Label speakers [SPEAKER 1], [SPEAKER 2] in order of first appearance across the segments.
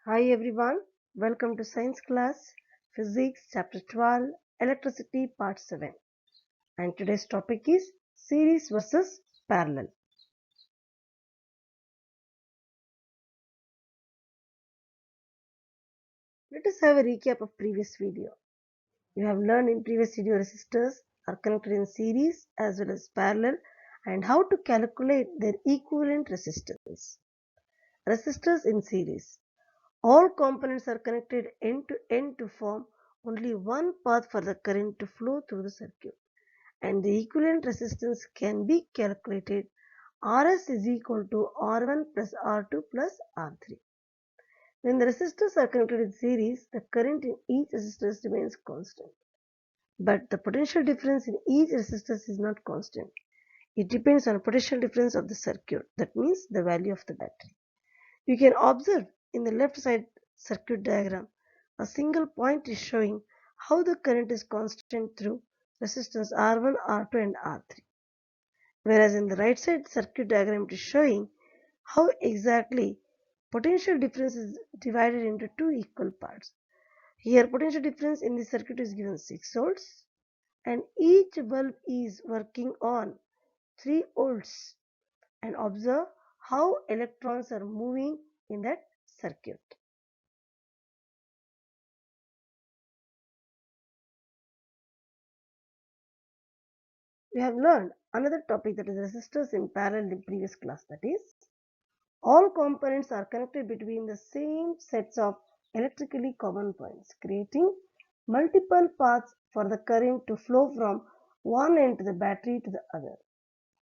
[SPEAKER 1] Hi everyone, welcome to Science class, Physics chapter 12, Electricity part 7. And today's topic is series versus parallel. Let us have a recap of previous video. You have learned in previous video resistors are connected in series as well as parallel and how to calculate their equivalent resistance. Resistors in series. All components are connected end to end to form only one path for the current to flow through the circuit. And the equivalent resistance can be calculated Rs is equal to R1 plus R2 plus R3. When the resistors are connected in series, the current in each resistor remains constant. But the potential difference in each resistor is not constant. It depends on the potential difference of the circuit, that means the value of the battery. You can observe in the left side circuit diagram, a single point is showing how the current is constant through resistance R1, R2 and R3. Whereas in the right side circuit diagram it is showing how exactly potential difference is divided into two equal parts. Here potential difference in the circuit is given 6 volts and each bulb is working on 3 volts, and observe how electrons are moving in that circuit. We have learned another topic, that is resistors in parallel, in previous class, that is all components are connected between the same sets of electrically common points, creating multiple paths for the current to flow from one end to the battery to the other.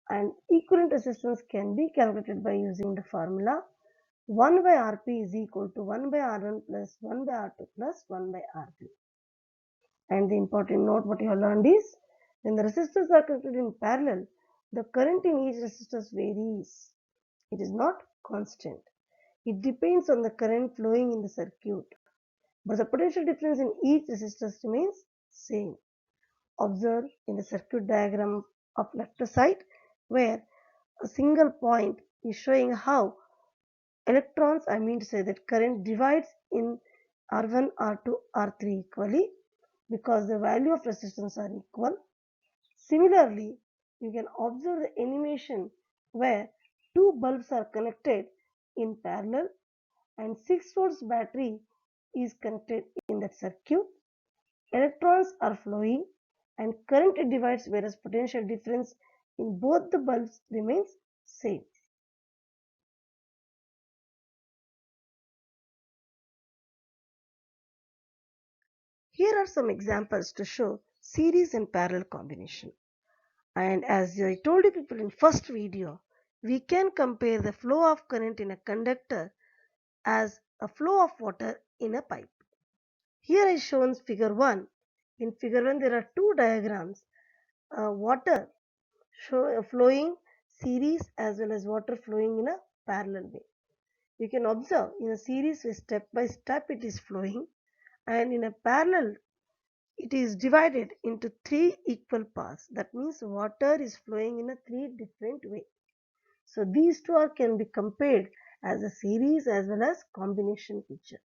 [SPEAKER 1] And equivalent resistance can be calculated by using the formula 1 by Rp is equal to 1 by R1 plus 1 by R2 plus 1 by R3. And the important note what you have learned is, when the resistors are connected in parallel, the current in each resistor varies. It is not constant. It depends on the current flowing in the circuit, but the potential difference in each resistor remains same. Observe in the circuit diagram of left side, where a single point is showing how electrons, I mean to say that current divides in R1, R2, R3 equally because the value of resistance are equal. Similarly, you can observe the animation where two bulbs are connected in parallel and 6 volts battery is connected in that circuit. Electrons are flowing and current divides, whereas potential difference in both the bulbs remains same. Here are some examples to show series and parallel combination. And as I told you people in first video, we can compare the flow of current in a conductor as a flow of water in a pipe. Here is shown figure 1. In figure 1 there are two diagrams, water flowing series as well as water flowing in a parallel way. You can observe in a series way step by step it is flowing, and in a parallel it is divided into three equal paths. That means water is flowing in a three different way. So these two can be compared as a series as well as combination picture.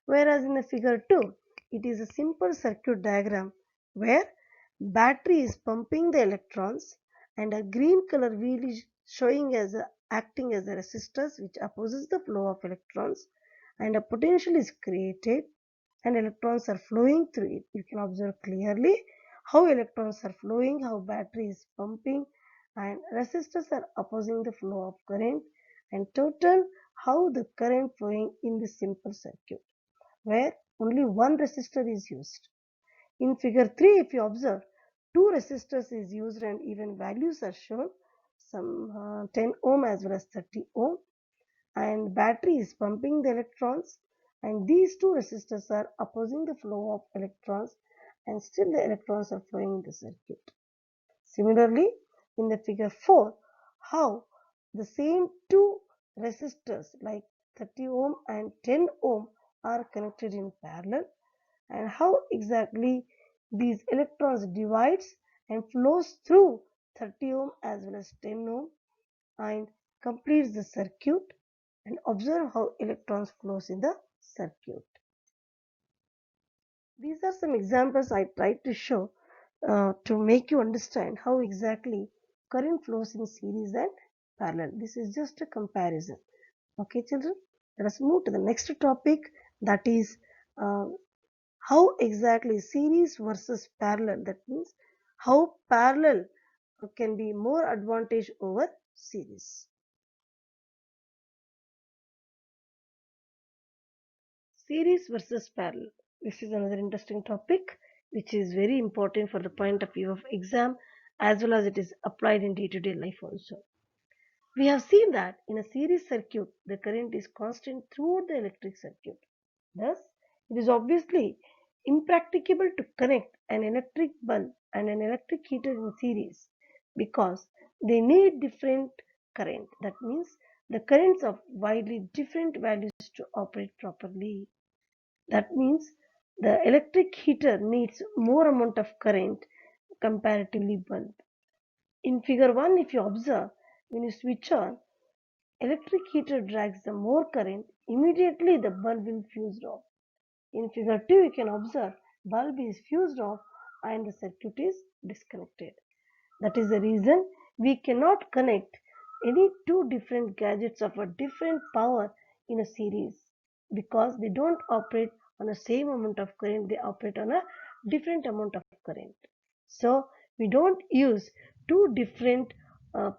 [SPEAKER 1] Whereas in the figure 2, it is a simple circuit diagram where battery is pumping the electrons and a green color wheel is showing as acting as a resistance which opposes the flow of electrons, and a potential is created and electrons are flowing through it. You can observe clearly how electrons are flowing, how battery is pumping, and resistors are opposing the flow of current, and total how the current flowing in the simple circuit where only one resistor is used. In figure 3, if you observe, two resistors is used and even values are shown, some 10 ohm as well as 30 ohm, and battery is pumping the electrons, and these two resistors are opposing the flow of electrons, and still the electrons are flowing in the circuit. Similarly, in the figure 4, how the same two resistors like 30 ohm and 10 ohm are connected in parallel, and how exactly these electrons divides and flows through 30 ohm as well as 10 ohm and completes the circuit, and observe how electrons flows in the circuit. These are some examples I tried to show to make you understand how exactly current flows in series and parallel. This is just a comparison. Okay, children, let us move to the next topic, that is uh, how exactly series versus parallel. That means how parallel can be more advantage over series. Series versus parallel. This is another interesting topic which is very important for the point of view of exam as well as it is applied in day-to-day life also. We have seen that in a series circuit, the current is constant throughout the electric circuit. Thus, it is obviously impracticable to connect an electric bulb and an electric heater in series because they need different current. That means the currents of widely different values to operate properly. That means the electric heater needs more amount of current comparatively bulb. In figure 1, if you observe, when you switch on, electric heater drags the more current, immediately the bulb will fuse off. In figure 2, you can observe bulb is fused off and the circuit is disconnected. That is the reason we cannot connect any two different gadgets of a different power in a series because they don't operate on the same amount of current, they operate on a different amount of current. So we don't use two different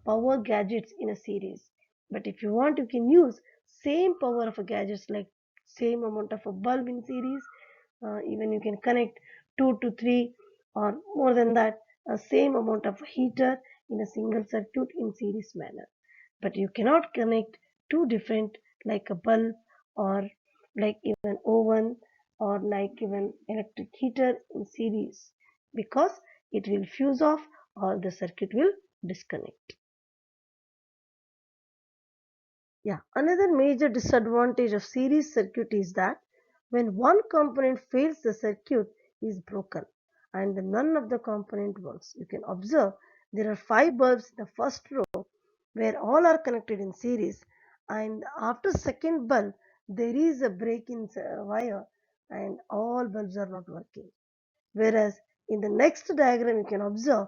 [SPEAKER 1] power gadgets in a series. But if you want, you can use same power of a gadgets like same amount of a bulb in series. Even you can connect 2 to 3 or more than that same amount of heater in a single circuit in series manner. But you cannot connect two different like a bulb or like even oven or like even electric heater in series because it will fuse off or the circuit will disconnect. Yeah, another major disadvantage of series circuit is that when one component fails, the circuit is broken and none of the component works. You can observe there are 5 bulbs in the first row where all are connected in series, and after second bulb there is a break in wire and all bulbs are not working. Whereas in the next diagram you can observe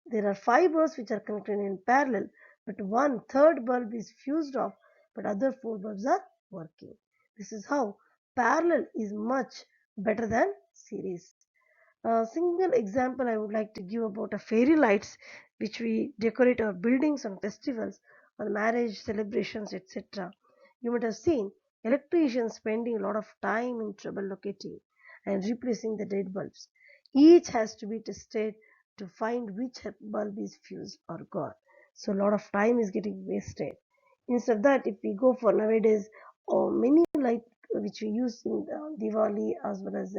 [SPEAKER 1] there are 5 bulbs which are connected in parallel, but one third bulb is fused off, but other 4 bulbs are working. This is how parallel is much better than series. A single example I would like to give about a fairy lights which we decorate our buildings on festivals, on marriage celebrations, etc. You might have seen electricians spending a lot of time in trouble locating and replacing the dead bulbs. Each has to be tested to find which bulb is fused or gone. So a lot of time is getting wasted. Instead of that, if we go for nowadays or many light which we use in Diwali as well as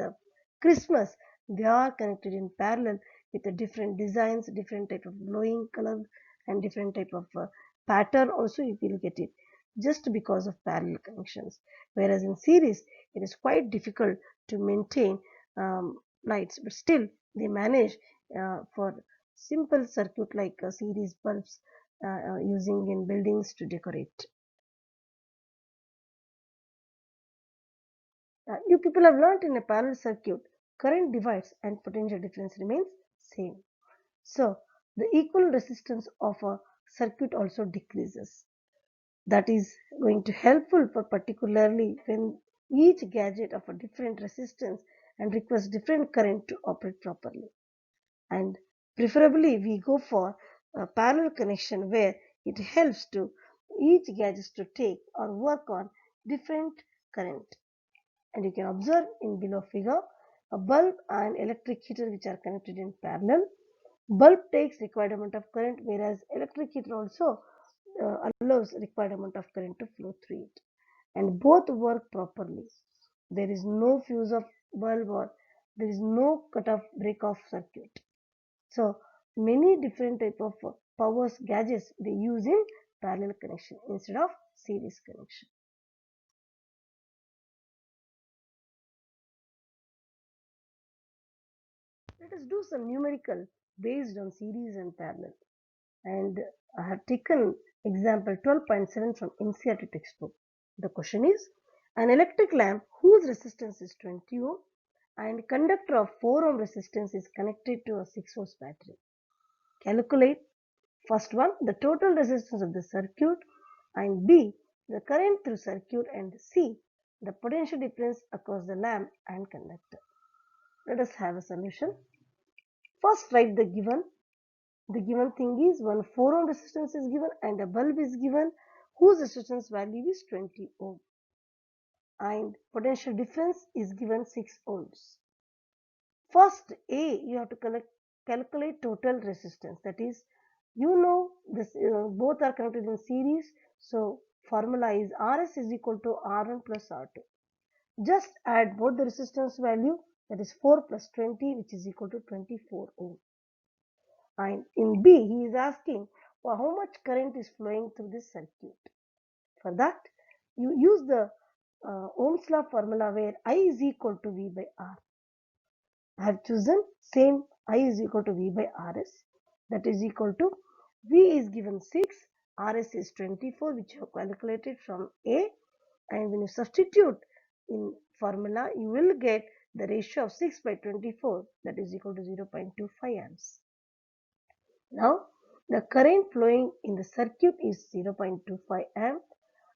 [SPEAKER 1] Christmas, they are connected in parallel with the different designs, different type of glowing color and different type of pattern also you will get it just because of parallel connections. Whereas in series, it is quite difficult to maintain lights, but still they manage for simple circuit like series bulbs using in buildings to decorate. You people have learnt in a parallel circuit, current divides and potential difference remains same. So the equal resistance of a circuit also decreases. That is going to helpful for particularly when each gadget of a different resistance and requires different current to operate properly. And preferably we go for a parallel connection where it helps to each gadget to take or work on different current. And you can observe in below figure a bulb and electric heater which are connected in parallel. Bulb takes required amount of current whereas electric heater also allows required amount of current to flow through it and both work properly. There is no fuse of bulb or there is no cut off break off circuit. So many different type of powers gadgets they use in parallel connection instead of series connection. Let us do some numerical based on series and parallel. And I have taken example 12.7 from NCERT textbook. The question is, An electric lamp whose resistance is 20 ohm and conductor of 4 ohm resistance is connected to a 6 volts battery. Calculate first one the total resistance of the circuit, and B the current through circuit, and C the potential difference across the lamp and conductor. Let us have a solution. First write the given. The given thing is one 4 ohm resistance is given and a bulb is given whose resistance value is 20 ohm, and potential difference is given 6 ohms. First A, you have to calculate total resistance, that is, this both are connected in series, so formula is Rs is equal to R1 plus R2. Just add both the resistance value, that is 4 plus 20, which is equal to 24 ohm. And in B, he is asking for how much current is flowing through this circuit. For that, you use the Ohm's law formula where I is equal to V by R. I have chosen same I is equal to V by Rs, that is equal to V is given 6, Rs is 24, which you have calculated from A, and when you substitute in formula, you will get the ratio of 6 by 24, that is equal to 0.25 amps. Now, the current flowing in the circuit is 0.25 amp,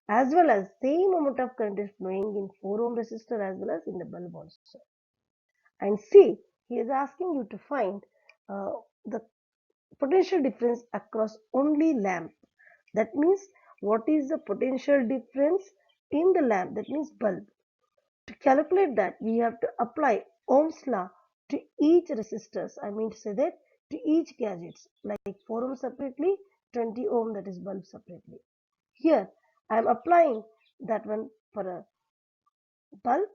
[SPEAKER 1] as well as same amount of current is flowing in 4 ohm resistor as well as in the bulb also. And C, he is asking you to find the potential difference across only lamp. That means what is the potential difference in the lamp, that means bulb. To calculate that, we have to apply Ohm's law to each resistors. I mean to say that to each gadgets, like 4 ohm separately, 20 ohm, that is bulb separately. Here I am applying that one for a bulb,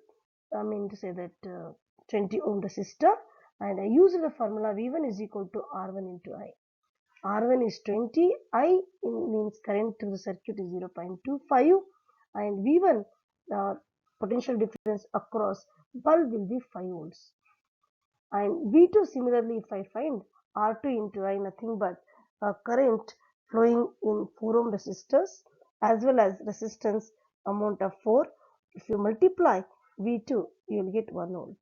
[SPEAKER 1] I mean to say that 20 ohm resistor, and I use the formula V1 is equal to R1 into I. R1 is 20, I means current through the circuit is 0.25, and V1 potential difference across bulb will be 5 volts. And V2 similarly, if I find R2 into I, nothing but current flowing in 4 ohm resistors as well as resistance amount of 4. If you multiply V2, you will get 1 volt.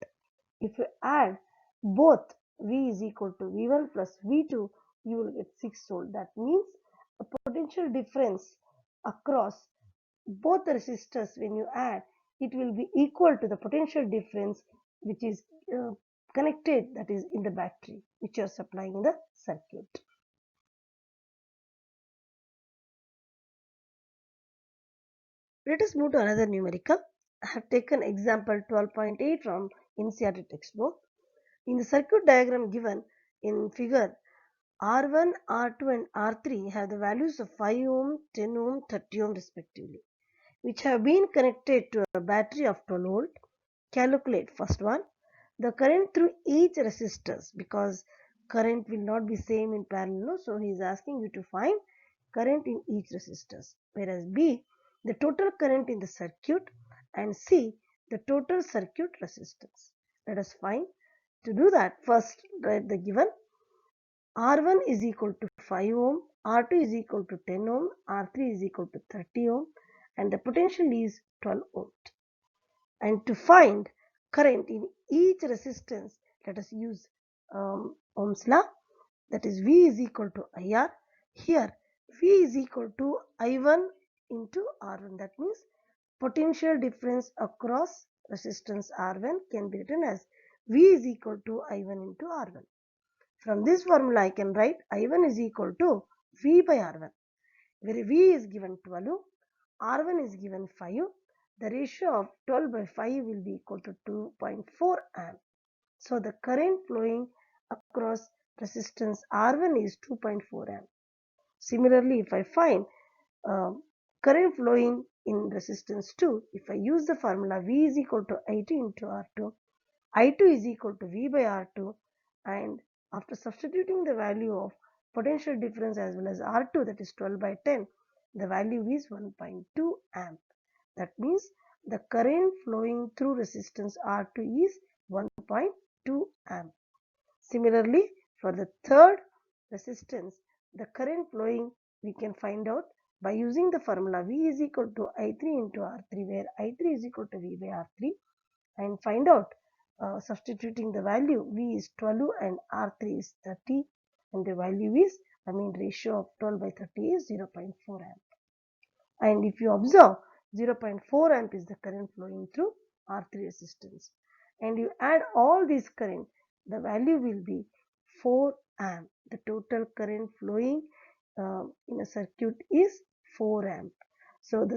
[SPEAKER 1] If you add both V is equal to V1 plus V2, you will get 6 volt. That means the potential difference across both the resistors, when you add, it will be equal to the potential difference which is connected, that is in the battery which you are supplying the circuit. Let us move to another numerical. I have taken example 12.8 from NCERT textbook. In the circuit diagram given in figure, R1, R2 and R3 have the values of 5 ohm, 10 ohm, 30 ohm respectively, which have been connected to a battery of 12 volt. Calculate first one the current through each resistors, because current will not be same in parallel, so he is asking you to find current in each resistors, whereas B the total current in the circuit, and C the total circuit resistance. Let us find. To do that, first write the given. R1 is equal to 5 ohm, R2 is equal to 10 ohm, R3 is equal to 30 ohm, and the potential is 12 volt. And to find current in each resistance, let us use Ohm's law, that is V is equal to IR. Here V is equal to I1 into R1, that means potential difference across resistance R1 can be written as V is equal to I1 into R1. From this formula I can write I1 is equal to V by R1, where V is given 12, R1 is given 5. The ratio of 12 by 5 will be equal to 2.4 amp. So the current flowing across resistance R1 is 2.4 amp. Similarly, if I find current flowing in resistance 2, if I use the formula V is equal to I2 into R2, I2 is equal to V by R2, and after substituting the value of potential difference as well as R2, that is 12 by 10, the value is 1.2 amp. That means the current flowing through resistance R2 is 1.2 amp. Similarly, for the third resistance, the current flowing we can find out by using the formula V is equal to I3 into R3, where I3 is equal to V by R3, and find out, substituting the value, V is 12 and R3 is 30, and the value is, ratio of 12 by 30 is 0.4 amp. And if you observe, 0.4 amp is the current flowing through R3 resistance, and you add all these current, the value will be 4 amp. The total current flowing in a circuit is 4 amp. So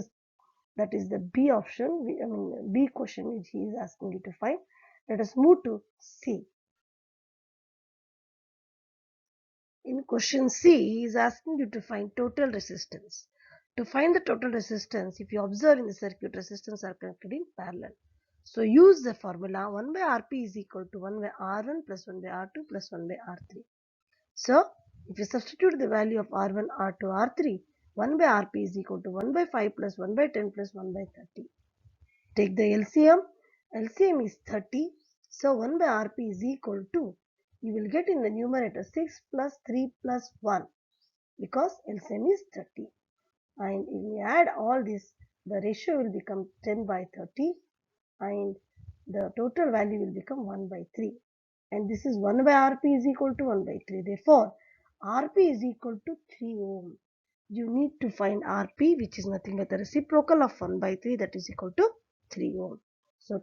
[SPEAKER 1] that is the B option, B question which he is asking you to find. Let us move to C. In question C, he is asking you to find total resistance. To find the total resistance, if you observe in the circuit, resistance are connected in parallel. So use the formula 1 by Rp is equal to 1 by R1 plus 1 by R2 plus 1 by R3. So if you substitute the value of R1, R2, R3, 1 by Rp is equal to 1 by 5 plus 1 by 10 plus 1 by 30. Take the LCM. LCM is 30. So 1 by Rp is equal to, you will get in the numerator 6 plus 3 plus 1, because LCM is 30. And if we add all this, the ratio will become 10 by 30, and the total value will become 1 by 3. And this is 1 by Rp is equal to 1 by 3. Therefore, Rp is equal to 3 ohm. You need to find Rp, which is nothing but the reciprocal of 1 by 3, that is equal to 3 ohm. So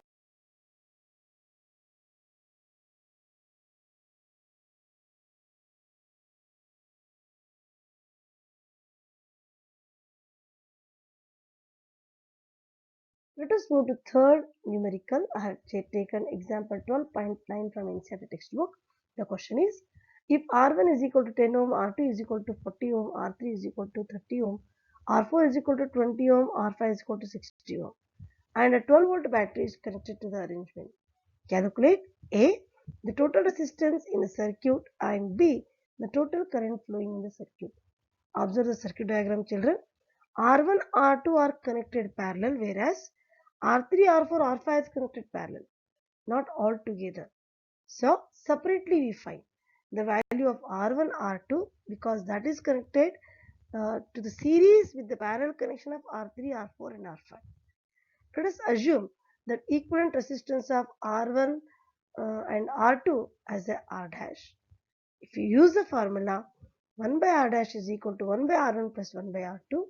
[SPEAKER 1] let us move to third numerical. I have taken example 12.9 from NCERT textbook. The question is, if R1 is equal to 10 ohm, R2 is equal to 40 ohm, R3 is equal to 30 ohm, R4 is equal to 20 ohm, R5 is equal to 60 ohm, and a 12-volt battery is connected to the arrangement. Calculate A, the total resistance in the circuit, and B, the total current flowing in the circuit. Observe the circuit diagram, children. R1, R2 are connected parallel, whereas R3, R4, R5 is connected parallel, not all together. So separately we find the value of R1, R2, because that is connected to the series with the parallel connection of R3, R4 and R5. Let us assume that equivalent resistance of R1 and R2 as a R dash. If you use the formula 1 by R dash is equal to 1 by R1 plus 1 by R2,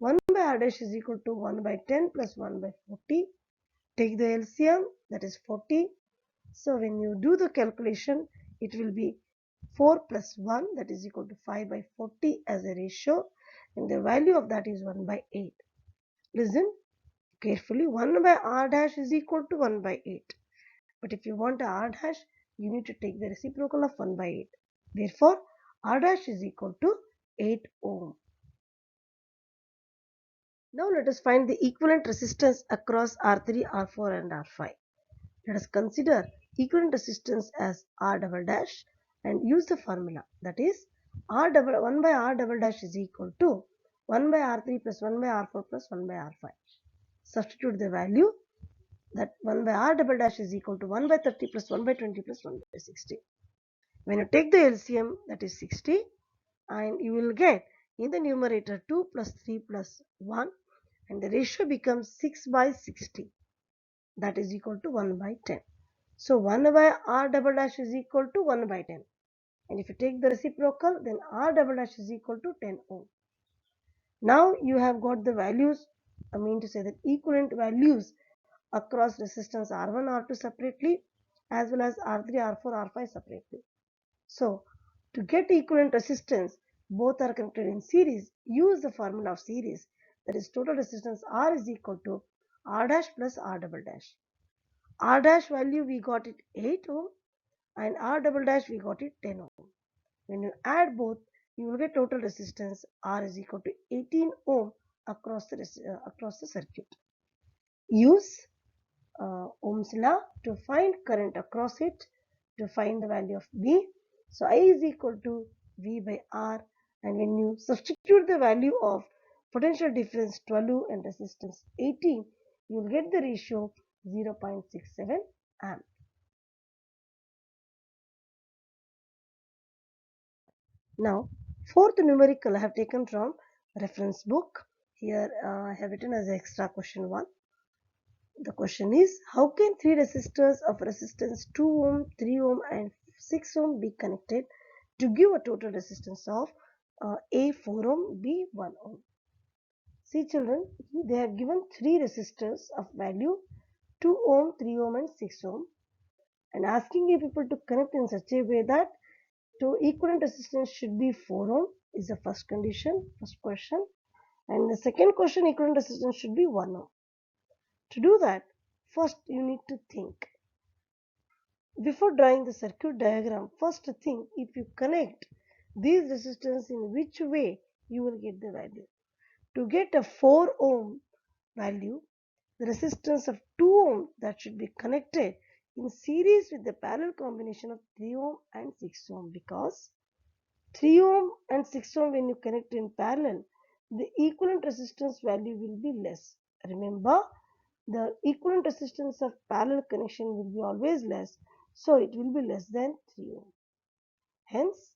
[SPEAKER 1] 1 by R dash is equal to 1 by 10 plus 1 by 40. Take the LCM, that is 40. So when you do the calculation, it will be 4 plus 1, that is equal to 5 by 40 as a ratio, and the value of that is 1 by 8. Listen carefully, 1 by R dash is equal to 1 by 8. But if you want a R dash, you need to take the reciprocal of 1 by 8. Therefore, R dash is equal to 8 ohm. Now let us find the equivalent resistance across R3, R4 and R5. Let us consider equivalent resistance as R double dash and use the formula, that is 1 by R double dash is equal to 1 by R3 plus 1 by R4 plus 1 by R5. Substitute the value, that 1 by R double dash is equal to 1 by 30 plus 1 by 20 plus 1 by 60. When you take the LCM, that is 60, and you will get in the numerator 2 plus 3 plus 1, and the ratio becomes 6 by 60, that is equal to 1 by 10. So 1 by R double dash is equal to 1 by 10, and if you take the reciprocal, then R double dash is equal to 10 ohm. Now you have got the values, to say that equivalent values across resistance R1, R2 separately, as well as R3, R4, R5 separately. So to get equivalent resistance, both are connected in series, use the formula of series, that is total resistance R is equal to R dash plus R double dash. R dash value we got it 8 ohm, and R double dash we got it 10 ohm. When you add both, you will get total resistance R is equal to 18 ohm across the circuit. Use Ohm's law to find current across it, to find the value of B. So I is equal to V by R, and when you substitute the value of potential difference 12 and resistance 18, you will get the ratio 0.67 amp. Now, fourth numerical I have taken from reference book. Here I have written as extra question 1. The question is, how can three resistors of resistance 2 ohm, 3 ohm and 6 ohm be connected to give a total resistance of A 4 ohm, B 1 ohm? See children, they have given three resistors of value 2 ohm, 3 ohm and 6 ohm, and asking you people to connect in such a way that to equivalent resistance should be 4 ohm is the first condition, first question. And the second question, equivalent resistance should be 1 ohm. To do that, first you need to think. Before drawing the circuit diagram, first think if you connect these resistors in which way you will get the value. To get a 4 ohm value, the resistance of 2 ohm that should be connected in series with the parallel combination of 3 ohm and 6 ohm, because 3 ohm and 6 ohm when you connect in parallel, the equivalent resistance value will be less. Remember, the equivalent resistance of parallel connection will be always less, so it will be less than 3 ohm. Hence,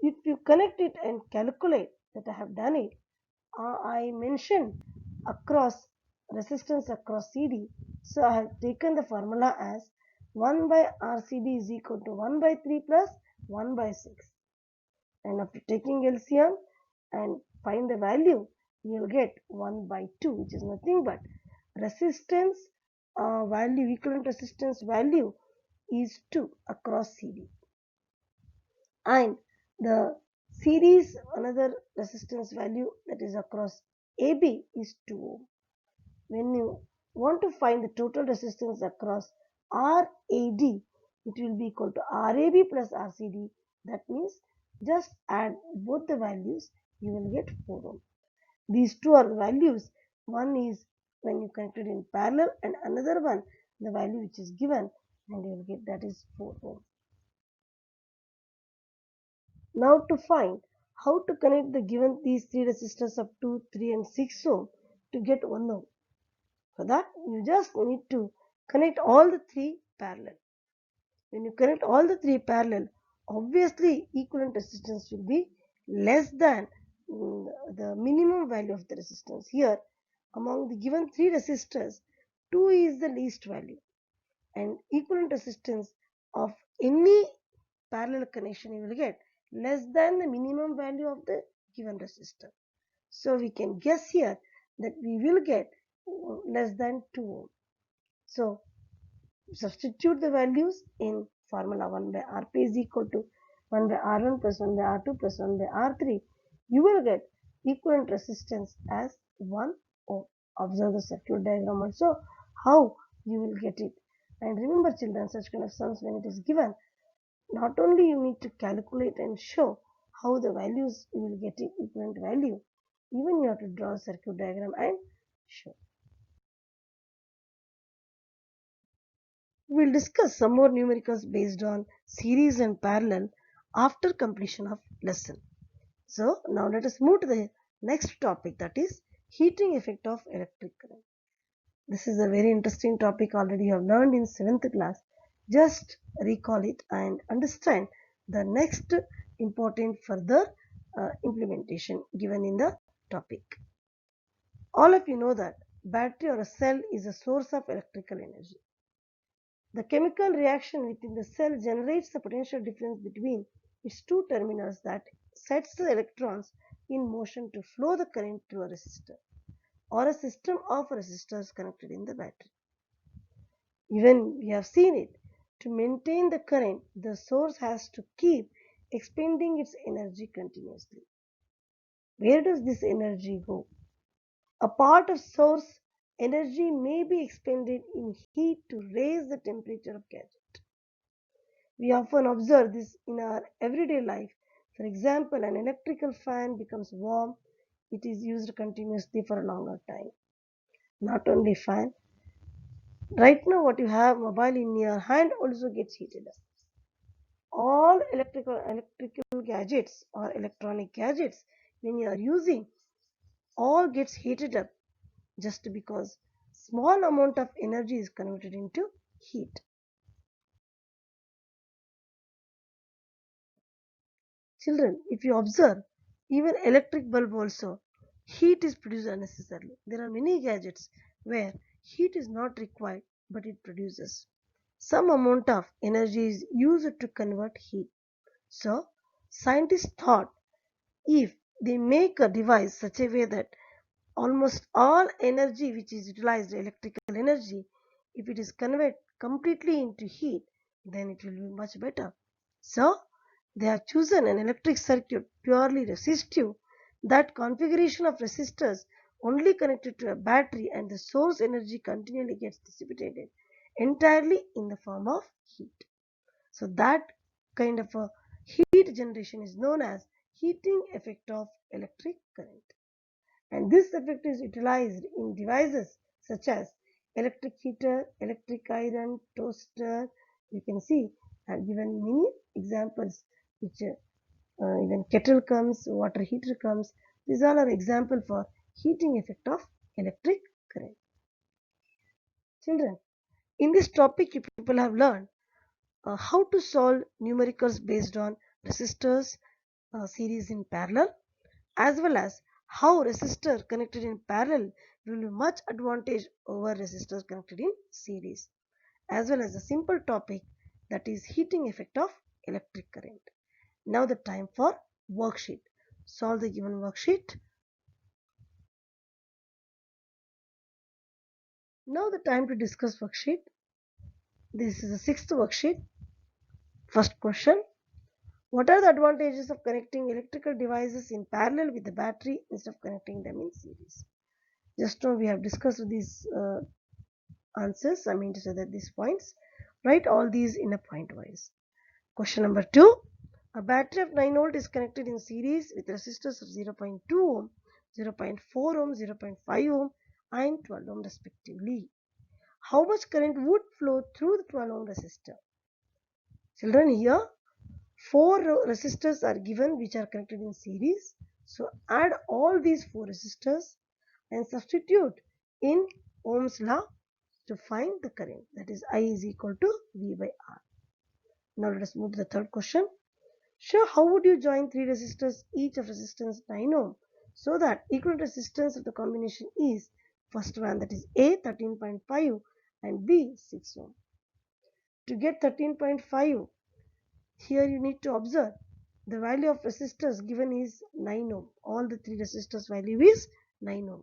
[SPEAKER 1] if you connect it and calculate that I have done it, I mentioned across resistance across CD. So I have taken the formula as 1 by RCD is equal to 1 by 3 plus 1 by 6. And after taking LCM and find the value, you will get 1 by 2, which is nothing but resistance value, equivalent resistance value is 2 across CD. And the series another resistance value that is across AB is 2 ohm. When you want to find the total resistance across RAD, it will be equal to RAB plus RCD. That means just add both the values, you will get 4 ohm. These two are the values. One is when you connect it in parallel, and another one the value which is given, and you will get that is 4 ohm. Now to find how to connect the given these three resistors of 2, 3 and 6 ohm to get 1 ohm. For that you just need to connect all the three parallel. When you connect all the three parallel, obviously equivalent resistance will be less than the minimum value of the resistance. Here among the given three resistors, 2 is the least value, and equivalent resistance of any parallel connection you will get less than the minimum value of the given resistor. So we can guess here that we will get less than 2 ohm. So substitute the values in formula 1 by Rp is equal to 1 by R1 plus 1 by R2 plus 1 by R3. You will get equivalent resistance as 1 ohm. Observe the circuit diagram also how you will get it. And remember children, such kind of sums when it is given, not only you need to calculate and show how the values you will get equivalent value, even you have to draw a circuit diagram and show. We will discuss some more numericals based on series and parallel after completion of lesson. So now let us move to the next topic, that is heating effect of electric current. This is a very interesting topic already you have learned in 7th class. Just recall it and understand the next important further implementation given in the topic. All of you know that battery or a cell is a source of electrical energy. The chemical reaction within the cell generates the potential difference between its two terminals that sets the electrons in motion to flow the current through a resistor or a system of resistors connected in the battery. Even we have seen it, to maintain the current, the source has to keep expending its energy continuously. Where does this energy go? A part of source energy may be expended in heat to raise the temperature of gadget. We often observe this in our everyday life. For example, an electrical fan becomes warm, it is used continuously for a longer time. Not only fan, right now what you have mobile in your hand also gets heated up. All electrical gadgets or electronic gadgets when you are using all gets heated up just because small amount of energy is converted into heat. Children, if you observe, even electric bulb also, heat is produced unnecessarily. There are many gadgets where heat is not required but it produces. Some amount of energy is used to convert heat. So, scientists thought if they make a device such a way that almost all energy which is utilized, electrical energy, if it is converted completely into heat, then it will be much better. So, they have chosen an electric circuit purely resistive. That configuration of resistors only connected to a battery and the source energy continually gets dissipated entirely in the form of heat. So that kind of a heat generation is known as heating effect of electric current. And this effect is utilized in devices such as electric heater, electric iron, toaster. You can see I have given many examples which even kettle comes, water heater comes. These all are example for heating effect of electric current. Children, in this topic you people have learned how to solve numericals based on resistors series in parallel, as well as how resistor connected in parallel will be much advantage over resistors connected in series, as well as a simple topic that is heating effect of electric current. Now the time for worksheet. Solve the given worksheet. Now the time to discuss worksheet. This is the sixth worksheet. First question. What are the advantages of connecting electrical devices in parallel with the battery instead of connecting them in series? Just now we have discussed these answers, I mean to say that these points. Write all these in a point wise. Question number 2. A battery of 9 volt is connected in series with resistors of 0.2 ohm, 0.4 ohm, 0.5 ohm and 12 ohm respectively. How much current would flow through the 12 ohm resistor? Children, here 4 resistors are given which are connected in series. So add all these 4 resistors and substitute in Ohm's law to find the current, that is I is equal to V by R. Now let us move to the third question. Show how would you join 3 resistors each of resistance 9 ohm so that equivalent resistance of the combination is first one, that is A 13.5 and B 6 ohm. To get 13.5, here you need to observe the value of resistors given is 9 ohm. All the 3 resistors value is 9 ohm.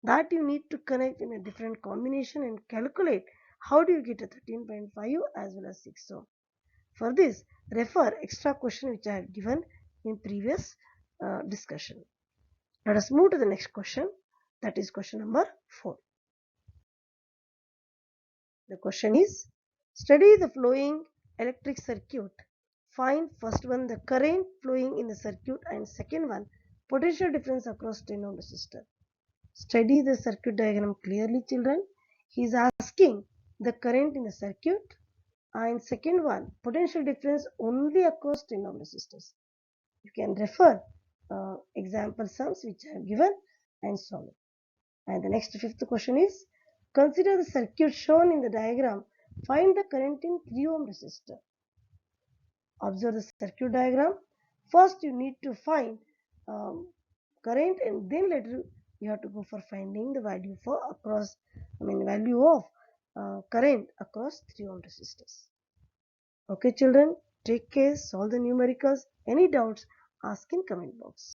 [SPEAKER 1] That you need to connect in a different combination and calculate how do you get a 13.5 as well as 6 ohm. For this, refer extra question which I have given in previous discussion. Let us move to the next question, that is question number 4. The question is, study the flowing electric circuit. Find first one the current flowing in the circuit and second one potential difference across 10 ohm resistor. Study the circuit diagram clearly, children. He is asking the current in the circuit and second one potential difference only across 10 ohm resistors. You can refer example sums which I have given and solve it. And the next fifth question is, consider the circuit shown in the diagram. Find the current in 3 ohm resistor. Observe the circuit diagram. First you need to find current and then later you have to go for finding the value for across, value of current across 3 ohm resistors. Okay children, take care, solve the numericals. Any doubts, ask in comment box.